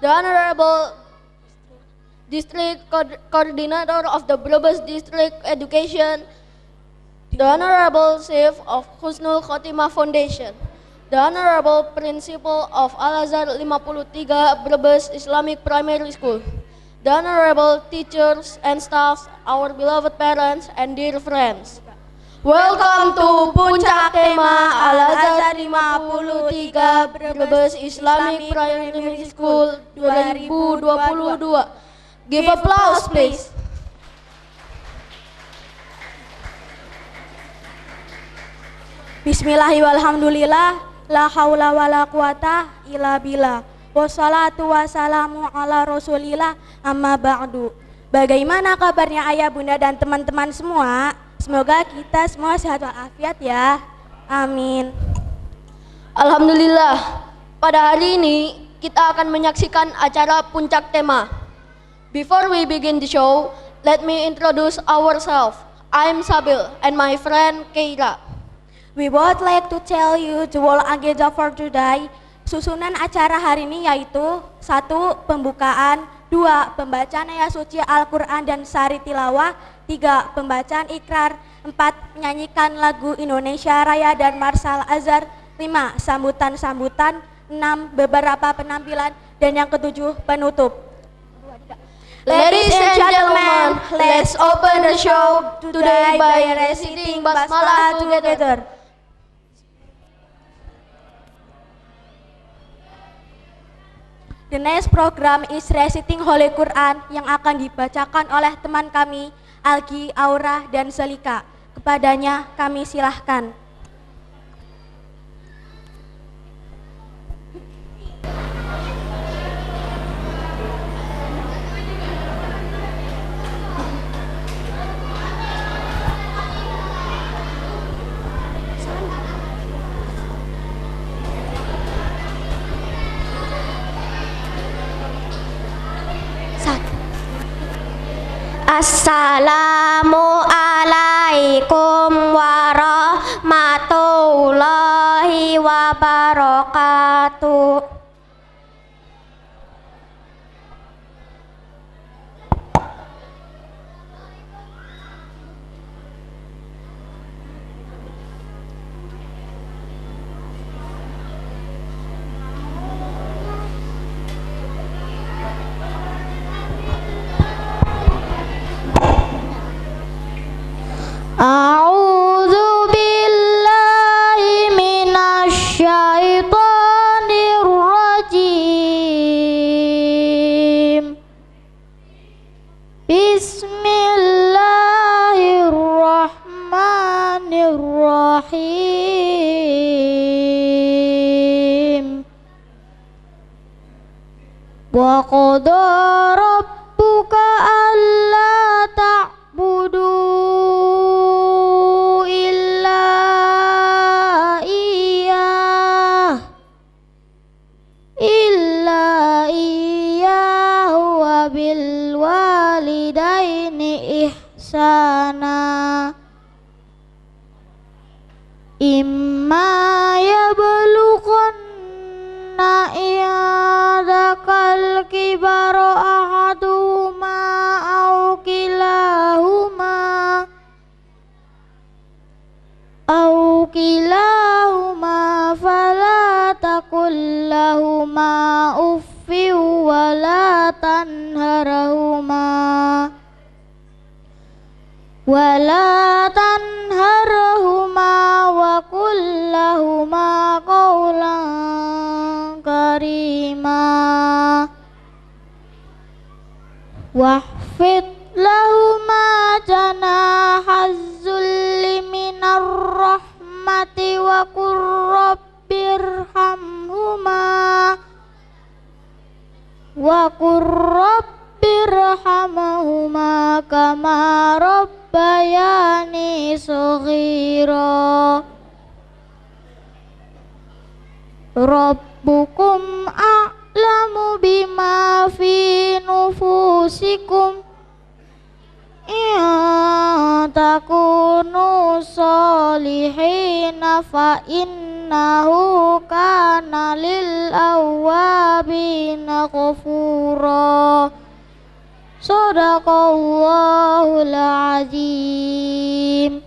the Honorable District Coordinator of the Brebes District Education, the Honorable Chief of Husnul Khotimah Foundation, the Honorable Principal of Al-Azhar 53 Brebes Islamic Primary School, the Honorable teachers and staff, our beloved parents and dear friends. Welcome to Puncak Tema Al-Azhar 53 Brebes Islamic Primary School 2022. Give applause please. Bismillahirrahmanirrahim. La haula wala quwata illa billah. Wassalatu wassalamu ala rasulillah amma ba'du. Bagaimana kabarnya ayah bunda dan teman-teman semua? Semoga kita semua sehat walafiat ya. Amin. Alhamdulillah, pada hari ini kita akan menyaksikan acara Puncak Tema. Before we begin the show, let me introduce ourselves. I'm Sabil and my friend Keira. We would like to tell you the whole agenda for today. Susunan acara hari ini yaitu 1. Pembukaan, 2. Pembacaan ayat suci Al-Quran dan sari tilawah, 3. Pembacaan ikrar, 4. Menyanyikan lagu Indonesia Raya dan Marsal Azhar, 5. Sambutan-sambutan, 6. Beberapa penampilan, dan yang ke-7 penutup. Ladies and gentlemen, let's open the show today by reciting Basmalah together. The next program is reciting Holy Quran yang akan dibacakan oleh teman kami, Algi, Aura, dan Selika. Kepadanya kami silahkan. Assalamualaikum warahmatullahi wabarakatuh. A'udzu billahi minasy syaithanir rajim. Bismillahirrahmanirrahim. Wa qada rabbuka alla ta'budu ihsana. Imma yablughanna indakal kibara ahaduhuma aw kilahuma fala taqul lahuma uffin wa la tanharhuma wa qul lahuma qawlan karima. Wahfid lahuma janahaz zulli minar rahmati wa qur rabbirhamhuma kama rabbayani shaghira. Rabbukum a'lamu bima fi nufusikum in takunu salihina fa inna innahu kana lil awwabina ghafura. Shadaqallahul azim.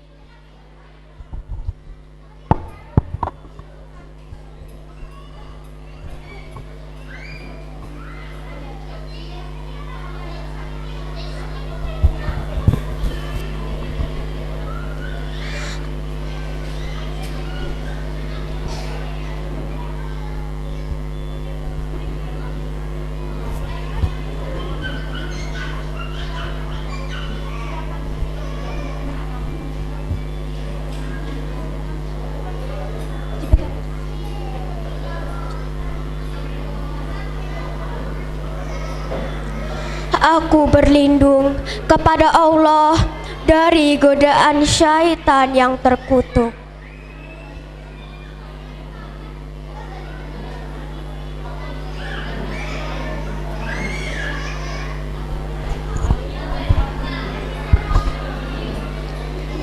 Aku berlindung kepada Allah dari godaan syaitan yang terkutuk.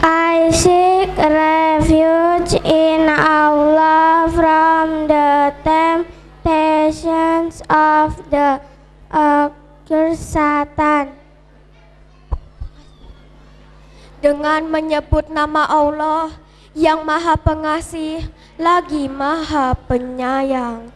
I seek refuge in Allah from the temptations of the Satan. Dengan menyebut nama Allah yang Maha Pengasih lagi Maha Penyayang.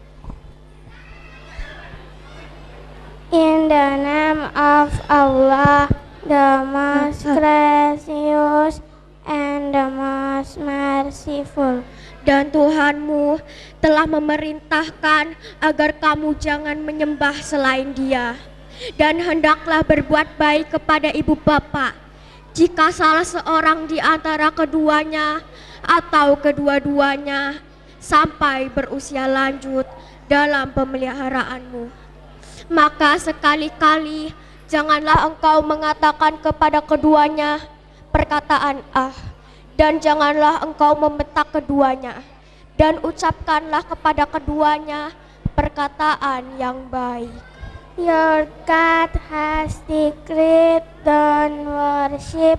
In the name of Allah, the most gracious and the most merciful. Dan Tuhanmu telah memerintahkan agar kamu jangan menyembah selain Dia. Dan hendaklah berbuat baik kepada ibu bapak. Jika salah seorang di antara keduanya atau kedua-duanya sampai berusia lanjut dalam pemeliharaanmu, maka sekali-kali janganlah engkau mengatakan kepada keduanya perkataan "ah", dan janganlah engkau membentak keduanya, dan ucapkanlah kepada keduanya perkataan yang baik. Your God has decreed, don't worship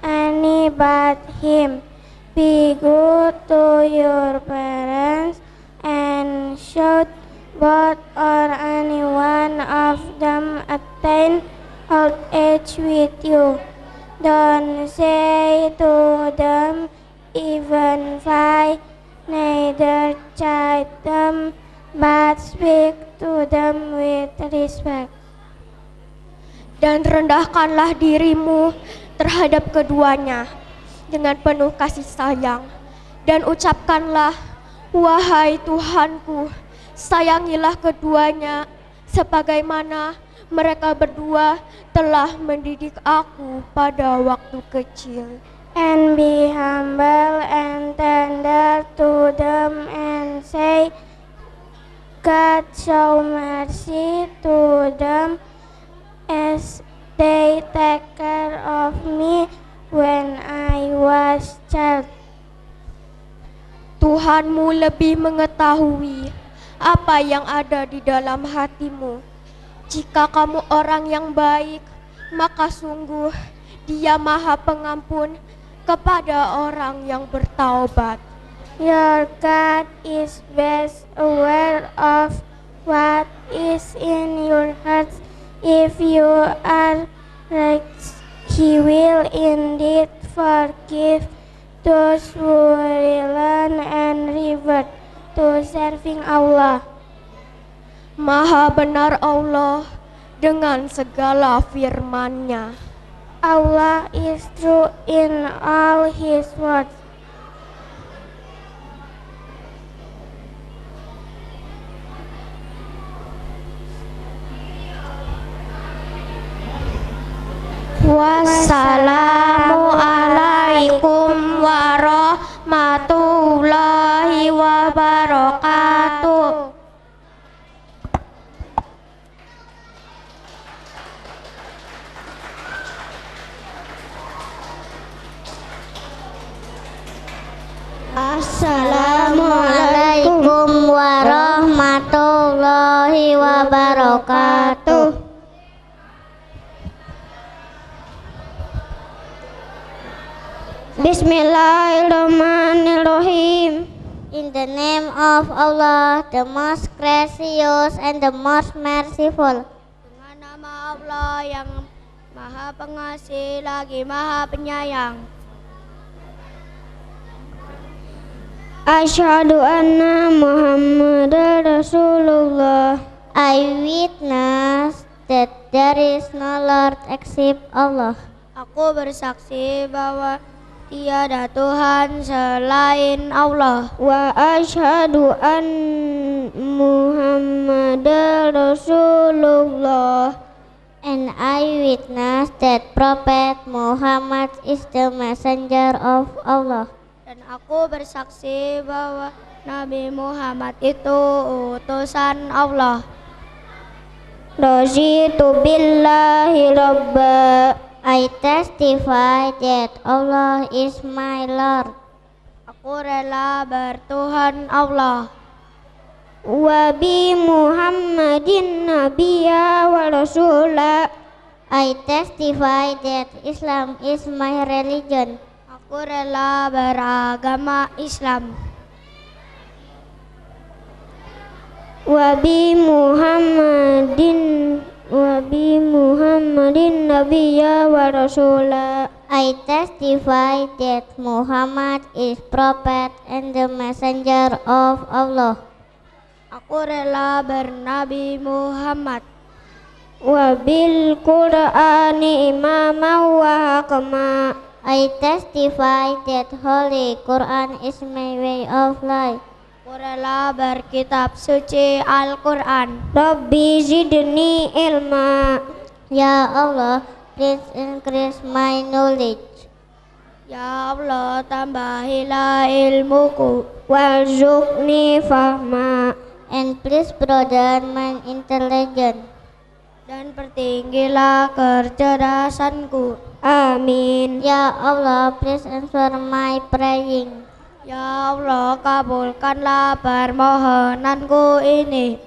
any but Him. Be good to your parents and should both or any one of them attain old age with you. Don't say to them, even if I neither chide them, but speak to them with respect. Dan rendahkanlah dirimu terhadap keduanya dengan penuh kasih sayang, dan ucapkanlah, wahai Tuhanku, sayangilah keduanya sebagaimana mereka berdua telah mendidik aku pada waktu kecil. And be humble and tender to them and say, God show mercy to them as they take care of me when I was child. Tuhanmu lebih mengetahui apa yang ada di dalam hatimu. Jika kamu orang yang baik, maka sungguh Dia Maha Pengampun kepada orang yang bertaubat. Your God is best aware of what is in your hearts. If you are right, He will indeed forgive those who learn and revert to serving Allah. Maha benar Allah dengan segala firman-Nya. Allah is true in all His words. Wassalamualaikum warahmatullahi wabarakatuh. Assalamualaikum warahmatullahi wabarakatuh. Bismillahirrahmanirrahim. In the name of Allah, the most gracious and the most merciful. Dengan nama Allah yang Maha Pengasih lagi Maha Penyayang. Asyhadu anna Muhammadar Rasulullah. I witness that there is no Lord except Allah. Aku bersaksi bahwa tiada Tuhan selain Allah. Wa asyhadu an Muhammadar Rasulullah. And I witness that Prophet Muhammad is the messenger of Allah. Dan aku bersaksi bahwa Nabi Muhammad itu utusan Allah. Raditu billahi rabba. I testify that Allah is my Lord. Aku rela bertuhan Allah. Wa bi Muhammadin nabiyya wa rasula. I testify that Islam is my religion. Aku rela beragama Islam. Wa bi Muhammadin nabiyya wa rasula. I testify that Muhammad is prophet and the messenger of Allah. Aku rela bernabi Muhammad. Wa bil Qur'ani imaman wa hakama. I testify that Holy Quran is my way of life. Aku rela berkitab suci Al-Quran. Rabbi zidni ilma. Ya Allah, please increase my knowledge. Ya Allah, tambahilah ilmuku. Warzuqni fahma. And please broaden my intelligence. Dan pertinggilah kecerdasanku. Amin. Ya Allah, please answer my praying. Ya Allah, kabulkanlah permohonanku ini.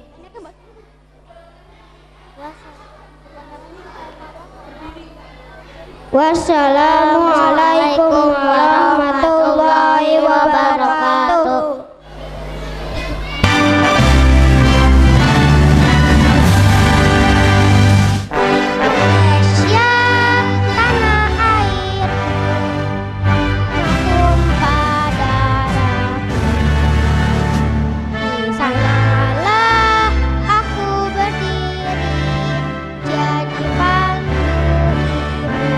Wassalamualaikum warahmatullahi wabarakatuh. Indonesia, tanah air, tumpah darah. Di sanalah aku berdiri, jadi pandu ibu.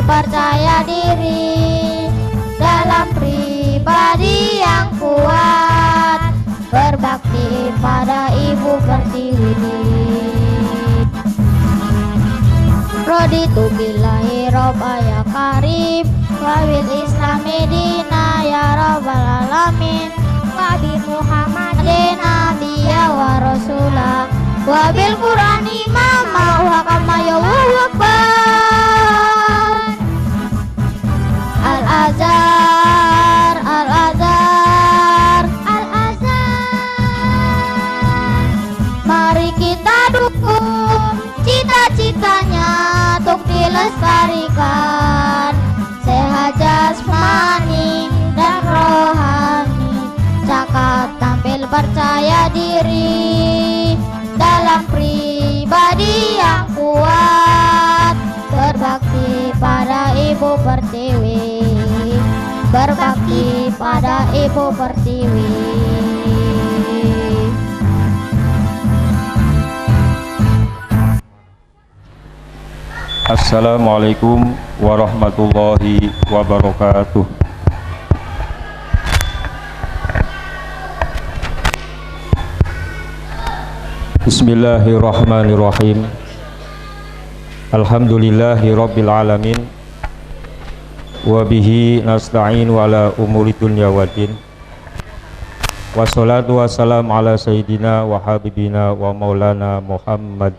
percaya diri dalam pribadi yang kuat, berbakti pada Ibu Pertiwi. Raditu billahi robba ya karim, wabil islami dina ya rabbal alamin, wabi muhammadin nabiya wa rasulah, wabil qur'ani imama wa kama ya akbar. Al-Azhar, Al-Azhar, Al-Azhar, mari kita dukung cita-citanya untuk dilestarikan, sehat jasmani dan rohani, cakap tampil percaya diri dalam pribadi yang kuat, berbakti pada Ibu Pertiwi, berbakti pada Ibu Pertiwi. Assalamualaikum warahmatullahi wabarakatuh. Bismillahirrahmanirrahim. Alhamdulillahi rabbil alamin, wabihi nasta'inu ala umuri dunya waddin, wassalatu wassalamu ala sayyidina wa habibina wa maulana Muhammad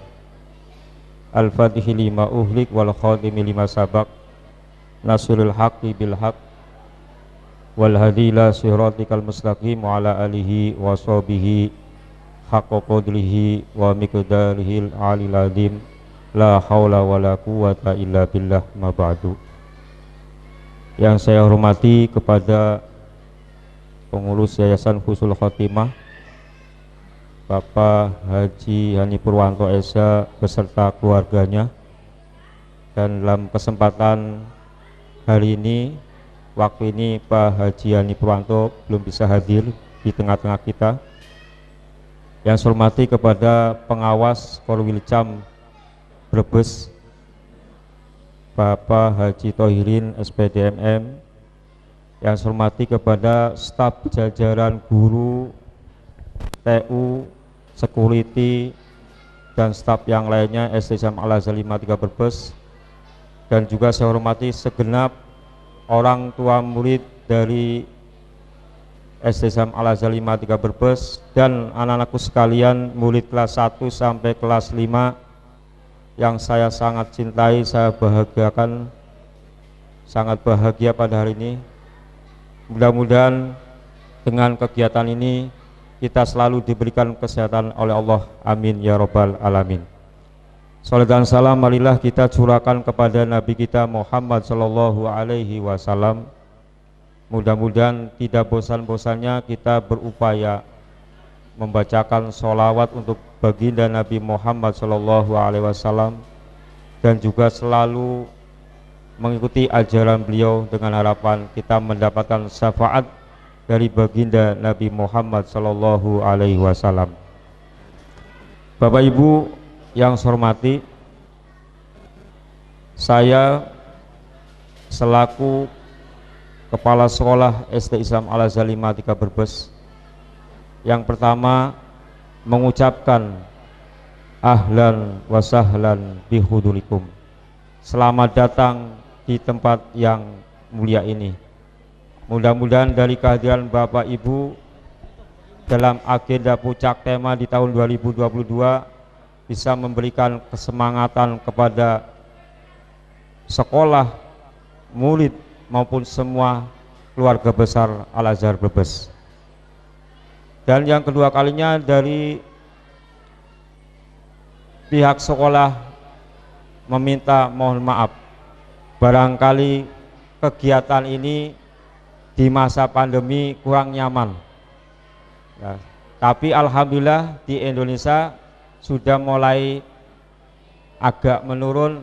al-fatihi lima uhlik wal khatimi lima sabak, nasirul haqqi bil haqq wal hadi ila siratikal mustaqim wa ala alihi wa sahbihi haqqa qadrihi wa miqdarihil alil azim, la haula wa la quwata illa billah, ma ba'du. Yang saya hormati kepada pengurus Yayasan Husnul Khotimah Bapak Haji Hani Purwanto Esa beserta keluarganya, dan dalam kesempatan hari ini, waktu ini Pak Haji Hani Purwanto belum bisa hadir di tengah-tengah kita. Yang saya hormati kepada pengawas Korwilcam Brebes Bapak Haji Tohirin SPDMM, yang saya hormati kepada staf jajaran guru, TU, security, dan staf yang lainnya SD Islam Al-Azhar 53 Brebes, dan juga saya hormati segenap orang tua murid dari SD Islam Al-Azhar 53 Brebes dan anak-anakku sekalian, murid kelas 1 sampai kelas 5 yang saya sangat cintai, saya bahagiakan, sangat bahagia pada hari ini. Mudah-mudahan dengan kegiatan ini kita selalu diberikan kesehatan oleh Allah, amin ya robbal alamin. Salat dan salam marilah kita curahkan kepada Nabi kita Muhammad sallallahu alaihi wasallam. Mudah-mudahan tidak bosan-bosannya kita berupaya membacakan sholawat untuk baginda Nabi Muhammad sallallahu alaihi wasallam, dan juga selalu mengikuti ajaran beliau dengan harapan kita mendapatkan syafaat dari baginda Nabi Muhammad sallallahu alaihi wasallam. Bapak Ibu yang saya hormati, saya selaku Kepala Sekolah SD Islam Al-Azhar 53 Brebes, yang pertama mengucapkan ahlan wa sahlan bihudurikum, selamat datang di tempat yang mulia ini. Mudah-mudahan dari kehadiran Bapak Ibu dalam agenda puncak tema di tahun 2022 bisa memberikan kesemangatan kepada sekolah, murid maupun semua keluarga besar Al-Azhar Brebes. Dan yang kedua kalinya dari pihak sekolah meminta mohon maaf, barangkali kegiatan ini di masa pandemi kurang nyaman ya, tapi alhamdulillah di Indonesia sudah mulai agak menurun,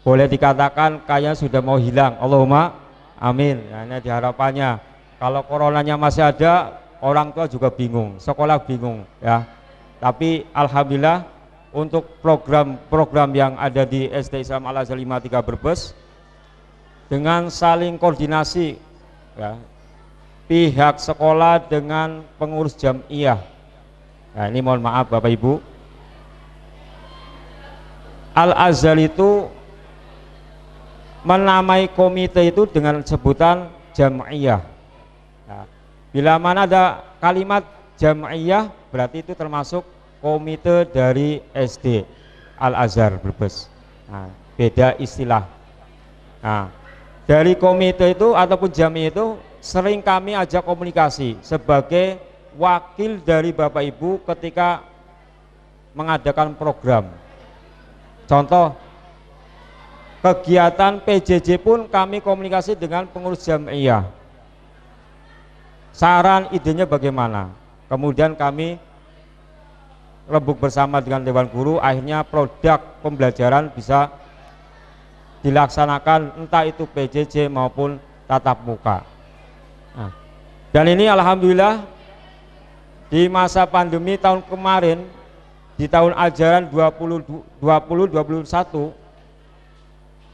boleh dikatakan kayaknya sudah mau hilang, Allahumma amin. Nah, ini diharapannya, kalau coronanya masih ada, orang tua juga bingung, sekolah bingung ya, tapi alhamdulillah untuk program-program yang ada di SD Islam Al-Azhar 53 Brebes dengan saling koordinasi ya, pihak sekolah dengan pengurus jam'iyah. Nah, ini mohon maaf Bapak Ibu, Al-Azhar itu menamai komite itu dengan sebutan jam'iyah. Nah, bila mana ada kalimat jam'iyah berarti itu termasuk komite dari SD Al-Azhar Brebes. Nah, beda istilah. Nah, dari komite itu ataupun jam'iyah itu sering kami ajak komunikasi sebagai wakil dari Bapak Ibu ketika mengadakan program. Contoh kegiatan PJJ pun kami komunikasi dengan pengurus jam'iyah. Saran idenya bagaimana? Kemudian kami rembuk bersama dengan Dewan Guru, akhirnya produk pembelajaran bisa dilaksanakan entah itu PJJ maupun tatap muka. Nah, dan ini alhamdulillah di masa pandemi tahun kemarin, di tahun ajaran 2020-2021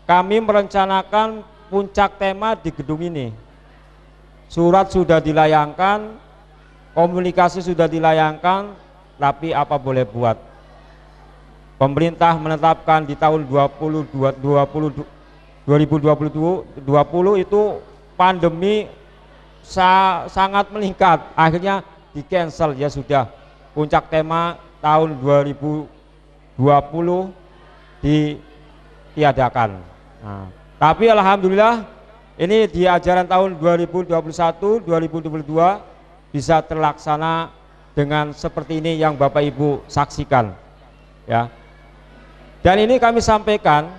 kami merencanakan puncak tema di gedung ini. Surat sudah dilayangkan, komunikasi sudah dilayangkan, tapi apa boleh buat. Pemerintah menetapkan di tahun 2020 itu pandemi sangat meningkat, akhirnya di cancel, ya sudah, puncak tema tahun 2020 ditiadakan. Nah, tapi alhamdulillah ini di ajaran tahun 2021-2022 bisa terlaksana dengan seperti ini yang Bapak Ibu saksikan ya. Dan ini kami sampaikan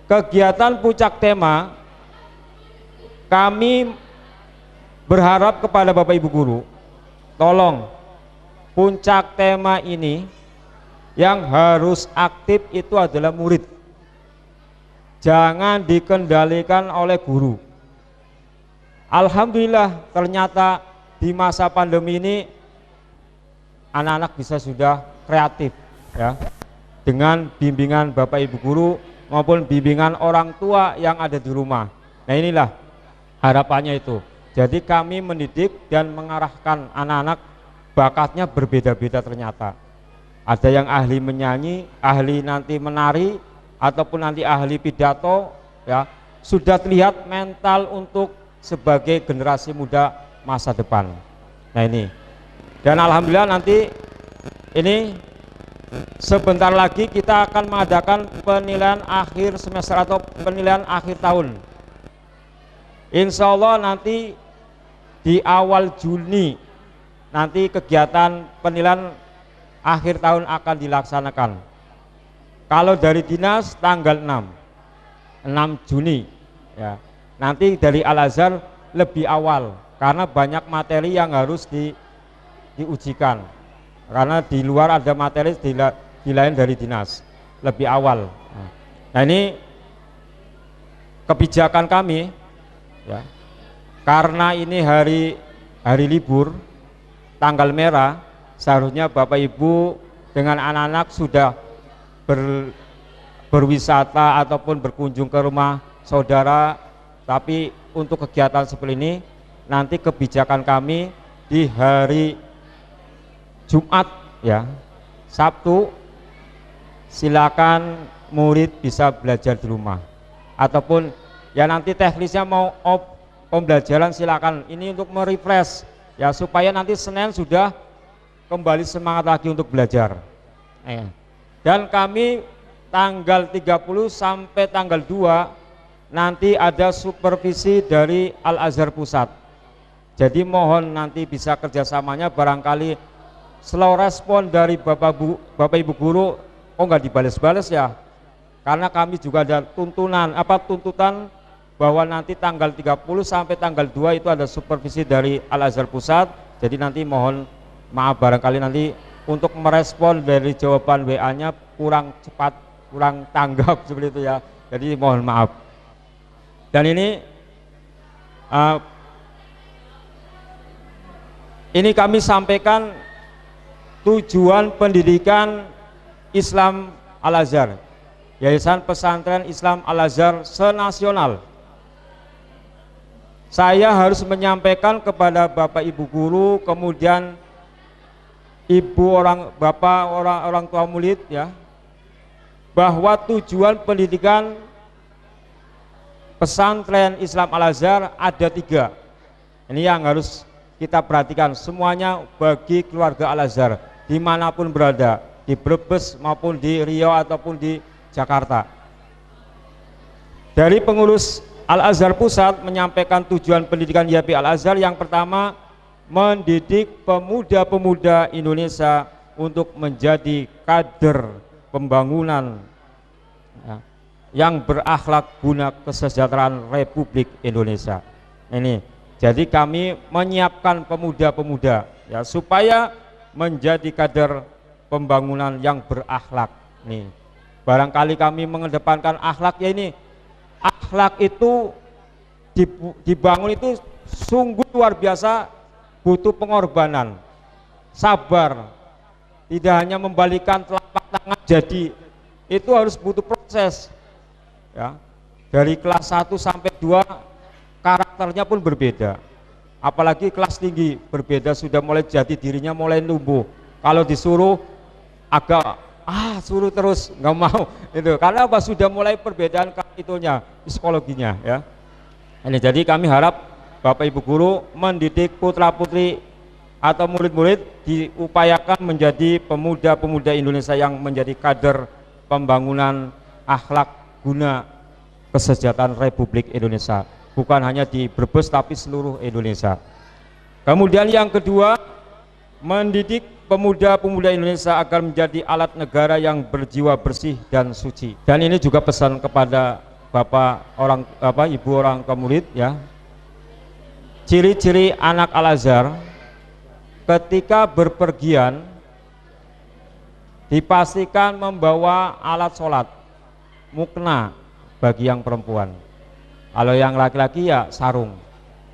kegiatan puncak tema, kami berharap kepada Bapak Ibu guru, tolong puncak tema ini yang harus aktif itu adalah murid, jangan dikendalikan oleh guru. Alhamdulillah ternyata di masa pandemi ini anak-anak bisa sudah kreatif ya, dengan bimbingan Bapak Ibu guru maupun bimbingan orang tua yang ada di rumah. Nah, inilah harapannya itu. Jadi kami mendidik dan mengarahkan anak-anak, bakatnya berbeda-beda ternyata. Ada yang ahli menyanyi, ahli nanti menari, ataupun nanti ahli pidato ya. Sudah terlihat mental untuk sebagai generasi muda masa depan. Nah, ini. Dan alhamdulillah nanti ini sebentar lagi kita akan mengadakan penilaian akhir semester atau penilaian akhir tahun. Insya Allah nanti di awal Juni nanti kegiatan penilaian akhir tahun akan dilaksanakan. Kalau dari dinas tanggal 6 Juni ya. Nanti dari Al-Azhar lebih awal karena banyak materi yang harus diujikan. Karena di luar ada materi di lain dari dinas lebih awal. Nah, ini kebijakan kami ya, karena ini hari libur tanggal merah, seharusnya Bapak Ibu dengan anak-anak sudah berwisata ataupun berkunjung ke rumah saudara, tapi untuk kegiatan seperti ini nanti kebijakan kami di hari Jumat ya, Sabtu silakan murid bisa belajar di rumah, ataupun ya nanti teknisnya mau pembelajaran silakan, ini untuk merefresh ya, supaya nanti Senin sudah kembali semangat lagi untuk belajar. Dan kami tanggal 30 sampai tanggal 2 nanti ada supervisi dari Al-Azhar Pusat. Jadi mohon nanti bisa kerjasamanya, barangkali slow respon dari Bapak Ibu guru kok nggak dibales-bales ya, karena kami juga ada tuntutan bahwa nanti tanggal 30 sampai tanggal 2 itu ada supervisi dari Al-Azhar Pusat. Jadi nanti mohon maaf barangkali nanti untuk merespon dari jawaban WA-nya kurang cepat, kurang tanggap seperti itu ya. Jadi mohon maaf. Dan ini kami sampaikan tujuan pendidikan Islam Al-Azhar. Yayasan Pesantren Islam Al-Azhar senasional. Saya harus menyampaikan kepada Bapak Ibu guru, kemudian orang tua murid ya, bahwa tujuan pendidikan Pesantren Islam Al-Azhar ada 3. Ini yang harus kita perhatikan semuanya bagi keluarga Al-Azhar dimanapun berada, di Brebes maupun di Riau ataupun di Jakarta. Dari pengurus Al-Azhar Pusat menyampaikan tujuan pendidikan YP Al-Azhar yang pertama, mendidik pemuda-pemuda Indonesia untuk menjadi kader pembangunan ya, yang berakhlak guna kesejahteraan Republik Indonesia. Ini, jadi kami menyiapkan pemuda-pemuda ya supaya menjadi kader pembangunan yang berakhlak. Nih, barangkali kami mengedepankan akhlak ya, ini akhlak itu dibangun itu sungguh luar biasa, butuh pengorbanan, sabar, tidak hanya membalikan telapak tangan jadi, itu harus butuh proses ya. Dari kelas 1 sampai 2 karakternya pun berbeda, apalagi kelas tinggi berbeda, sudah mulai jati dirinya mulai tumbuh. Kalau disuruh agak suruh terus nggak mau itu, karena apa, sudah mulai perbedaan itunya, psikologinya ya. Ini jadi kami harap Bapak Ibu guru mendidik putra putri atau murid-murid diupayakan menjadi pemuda-pemuda Indonesia yang menjadi kader pembangunan akhlak guna kesejahteraan Republik Indonesia, bukan hanya di Brebes tapi seluruh Indonesia. Kemudian yang kedua, mendidik pemuda-pemuda Indonesia agar menjadi alat negara yang berjiwa bersih dan suci. Dan ini juga pesan kepada ibu orang tua murid ya. Ciri-ciri anak Al-Azhar ketika berpergian dipastikan membawa alat sholat, mukna bagi yang perempuan. Kalau yang laki-laki ya sarung.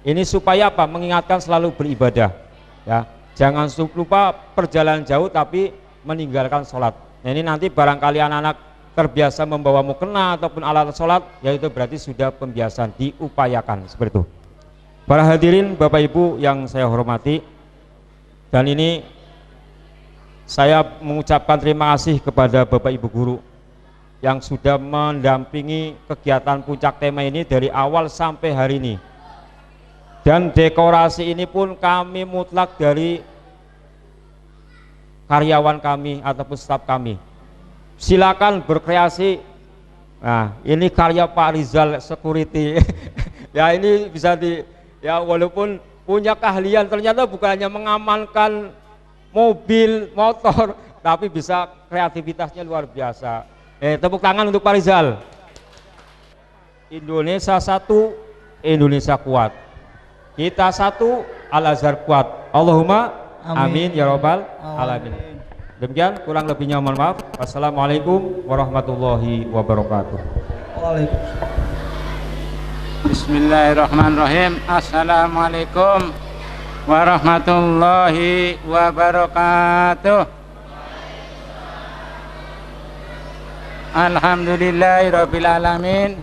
Ini supaya apa? Mengingatkan selalu beribadah ya. Jangan lupa perjalanan jauh tapi meninggalkan sholat. Nah, ini nanti barangkali anak-anak terbiasa membawa mukena ataupun alat sholat, yaitu berarti sudah pembiasaan, diupayakan seperti itu. Para hadirin Bapak Ibu yang saya hormati, dan ini saya mengucapkan terima kasih kepada Bapak Ibu guru yang sudah mendampingi kegiatan puncak tema ini dari awal sampai hari ini. Dan dekorasi ini pun kami mutlak dari karyawan kami ataupun staf kami. Silakan berkreasi. Nah, ini karya Pak Rizal Security. Ya, ini bisa ya walaupun punya keahlian, ternyata bukan hanya mengamankan mobil, motor, tapi bisa kreativitasnya luar biasa. Tepuk tangan untuk Pak Rizal. Indonesia satu, Indonesia kuat. Kita satu, Al-Azhar kuat. Allahumma amin ya robbal alamin. Demikian, kurang lebihnya mohon maaf. Wassalamualaikum warahmatullahi wabarakatuh. Waalaikumsalam. Bismillahirrahmanirrahim. Assalamualaikum warahmatullahi wabarakatuh. Alhamdulillahirabbil alamin.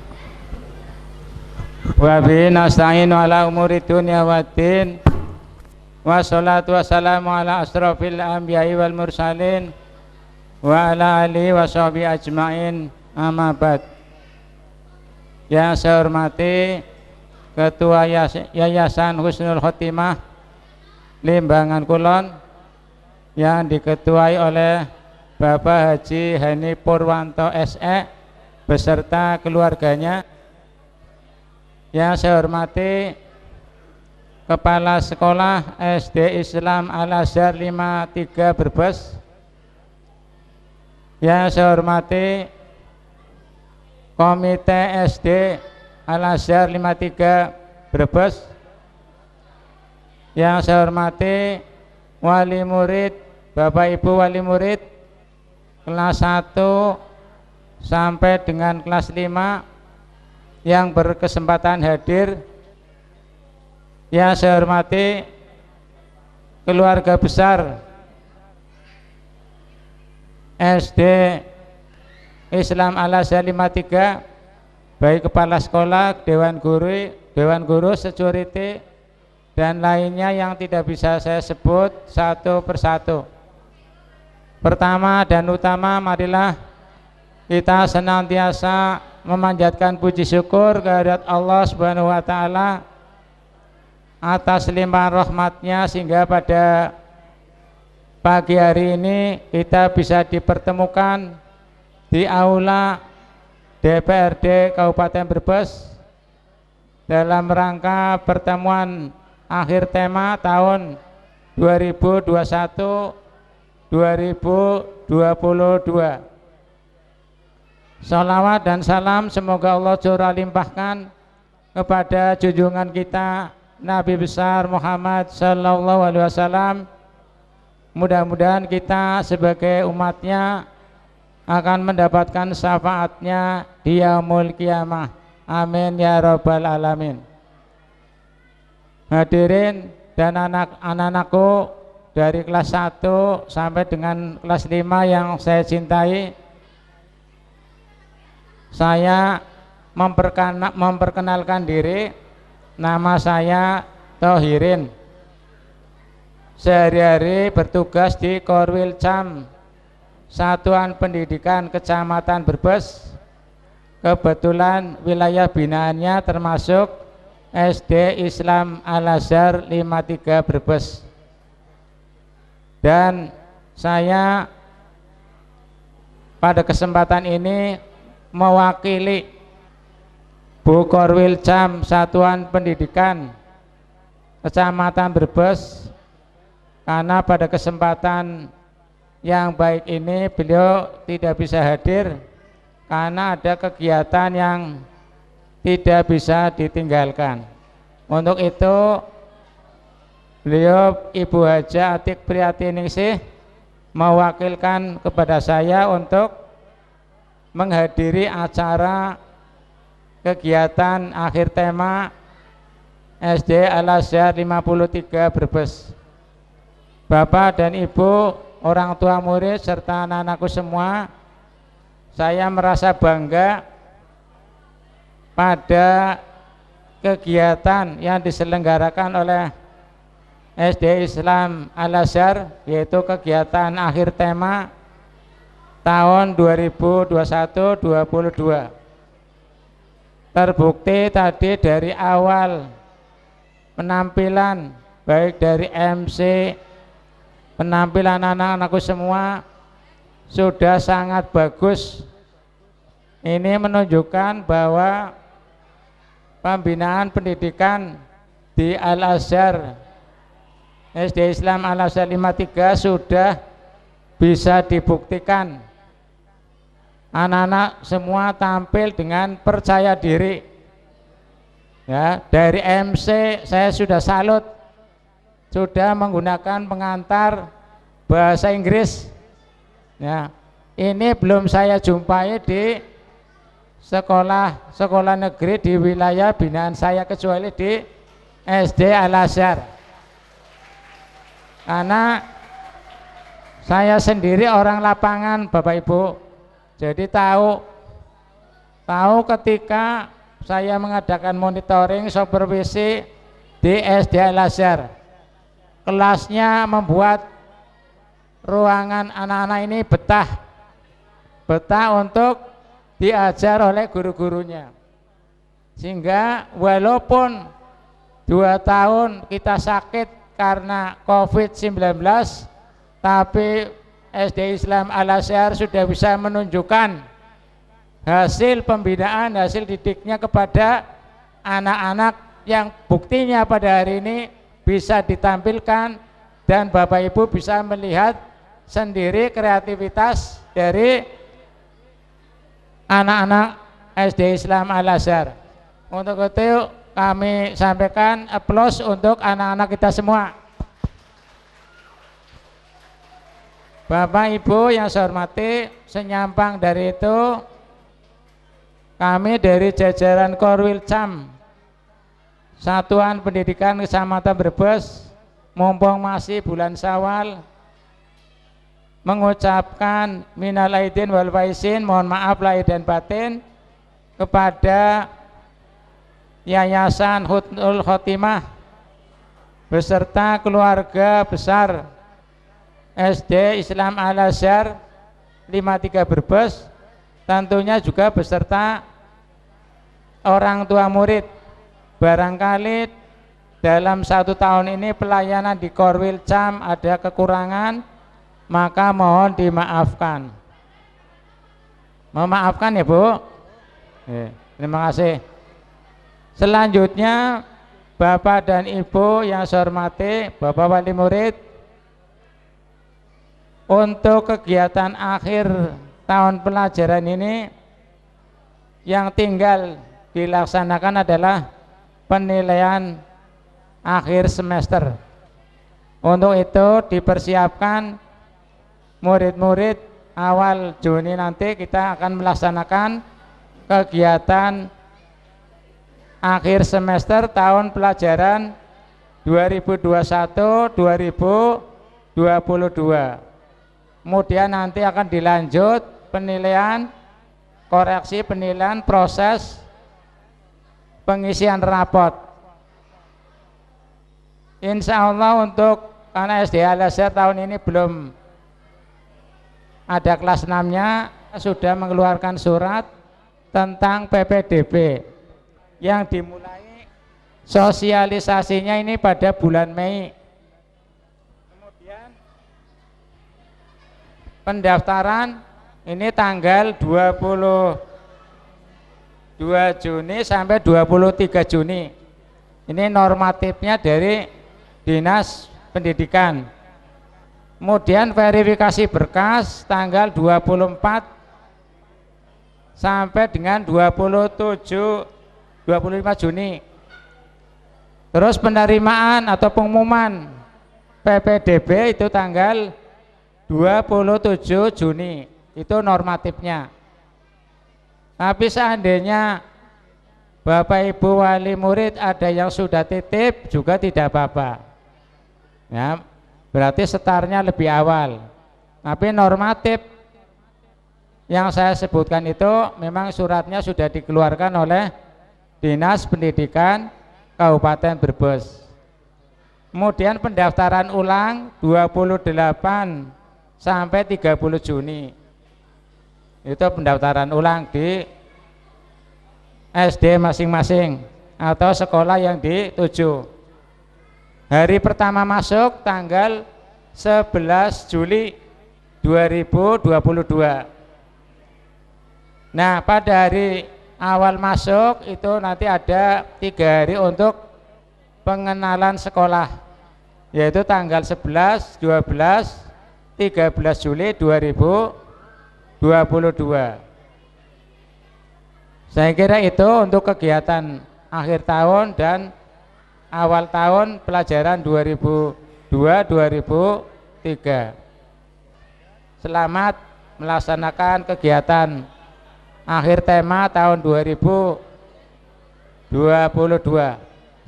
Wa bihi nasta'inu ala umuri dunya waddin. Wassalatu wassalamu ala asrofil anbiya'i wal mursalin wa ala alihi wa sahbihi ajma'in, amma ba'd. Yang saya hormati Ketua Yayasan Husnul Khotimah Limbangan Kulon yang diketuai oleh Bapak Haji Hani Purwanto SE beserta keluarganya. Yang saya hormati Kepala Sekolah SD Islam Al-Azhar 53 Brebes. Yang saya hormati Komite SD Al-Azhar 53 Brebes. Yang saya hormati wali murid, Bapak Ibu wali murid kelas 1 sampai dengan kelas 5 yang berkesempatan hadir. Yang saya hormati keluarga besar SD Islam Al-Azhar 53, baik kepala sekolah, dewan guru, security, dan lainnya yang tidak bisa saya sebut satu persatu. Pertama dan utama, marilah kita senantiasa memanjatkan puji syukur kehadirat Allah Subhanahu wa taala atas limpahan rahmatnya sehingga pada pagi hari ini kita bisa dipertemukan di aula DPRD Kabupaten Brebes dalam rangka pertemuan akhir tema tahun 2021-2022. Salawat dan salam semoga Allah curah limpahkan kepada junjungan kita Nabi besar Muhammad sallallahu alaihi wasallam. Mudah-mudahan kita sebagai umatnya akan mendapatkan syafaatnya di yaumul qiyamah. Amin ya rabbal alamin. Hadirin dan anak-anakku dari kelas 1 sampai dengan kelas 5 yang saya cintai, saya memperkenalkan diri. Nama saya Tohirin. Sehari-hari bertugas di Korwil Cam, Satuan Pendidikan Kecamatan Brebes. Kebetulan wilayah binaannya termasuk SD Islam Al-Azhar 53 Brebes. Dan saya pada kesempatan ini mewakili Bu Korwil Cam Satuan Pendidikan Kecamatan Brebes, karena pada kesempatan yang baik ini beliau tidak bisa hadir karena ada kegiatan yang tidak bisa ditinggalkan. Untuk itu beliau Ibu Haja Atik Priatiningsih mewakilkan kepada saya untuk menghadiri acara kegiatan akhir tema SD Al-Azhar 53 Brebes. Bapak dan Ibu, orang tua murid serta anak-anakku semua, saya merasa bangga pada kegiatan yang diselenggarakan oleh SD Islam Al-Azhar, yaitu kegiatan akhir tema tahun 2021-22. Terbukti tadi dari awal penampilan, baik dari MC, penampilan anak-anakku semua sudah sangat bagus. Ini menunjukkan bahwa pembinaan pendidikan di Al-Azhar, SD Islam Al-Azhar 53 sudah bisa dibuktikan. Anak-anak semua tampil dengan percaya diri. Ya, dari MC saya sudah salut, sudah menggunakan pengantar bahasa Inggris. Ya, ini belum saya jumpai di sekolah negeri di wilayah binaan saya kecuali di SD Al-Azhar. Karena saya sendiri orang lapangan, Bapak Ibu. Jadi tahu ketika saya mengadakan monitoring supervisi di SD Al-Azhar, kelasnya membuat ruangan anak-anak ini betah untuk diajar oleh guru-gurunya, sehingga walaupun 2 tahun kita sakit karena COVID-19, tapi SD Islam Al-Azhar sudah bisa menunjukkan hasil pembinaan, hasil didiknya kepada anak-anak yang buktinya pada hari ini bisa ditampilkan, dan Bapak Ibu bisa melihat sendiri kreativitas dari anak-anak SD Islam Al-Azhar. Untuk itu kami sampaikan aplaus untuk anak-anak kita semua. Bapak Ibu yang saya hormati, senyampang dari itu kami dari jajaran Korwil Cam Satuan Pendidikan Kecamatan Brebes, mumpung masih bulan Syawal, mengucapkan minal aidin wal faizin, mohon maaf lahir dan batin kepada Yayasan Husnul Khotimah beserta keluarga besar SD Islam Al Azhar 53 Brebes, tentunya juga beserta orang tua murid. Barangkali dalam 1 tahun ini pelayanan di Korwil Cam ada kekurangan, maka mohon dimaafkan. Memaafkan ya Bu. Terima kasih. Selanjutnya Bapak dan Ibu yang saya hormati, Bapak Wali Murid, untuk kegiatan akhir tahun pelajaran ini yang tinggal dilaksanakan adalah penilaian akhir semester. Untuk itu dipersiapkan murid-murid awal Juni nanti kita akan melaksanakan kegiatan akhir semester tahun pelajaran 2021-2022. Kemudian nanti akan dilanjut penilaian, koreksi penilaian, proses pengisian rapot. Insya Allah untuk anak SD Al Azhar tahun ini belum ada kelas 6-nya, sudah mengeluarkan surat tentang PPDB yang dimulai sosialisasinya ini pada bulan Mei. Kemudian pendaftaran ini tanggal 22 Juni sampai 23 Juni. Ini normatifnya dari Dinas Pendidikan. Kemudian verifikasi berkas tanggal 24 sampai dengan 25 Juni. Terus penerimaan atau pengumuman PPDB itu tanggal 27 Juni. Itu normatifnya. Tapi seandainya Bapak Ibu wali murid ada yang sudah titip juga tidak apa-apa. Ya, berarti setarnya lebih awal. Tapi normatif yang saya sebutkan itu memang suratnya sudah dikeluarkan oleh Dinas Pendidikan Kabupaten Brebes. Kemudian pendaftaran ulang 28 sampai 30 Juni. Itu pendaftaran ulang di SD masing-masing atau sekolah yang dituju. Hari pertama masuk tanggal 11 Juli 2022. Nah, pada hari awal masuk itu nanti ada 3 hari untuk pengenalan sekolah, yaitu tanggal 11, 12, 13 Juli 2022. Saya kira itu untuk kegiatan akhir tahun dan awal tahun pelajaran 2002-2003. Selamat melaksanakan kegiatan akhir tema tahun 2022.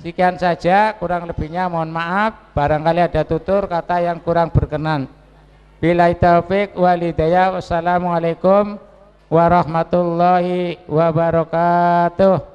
Sekian saja, kurang lebihnya mohon maaf, barangkali ada tutur kata yang kurang berkenan. Billahi taufik wal hidayah. Wassalamualaikum warahmatullahi wabarakatuh.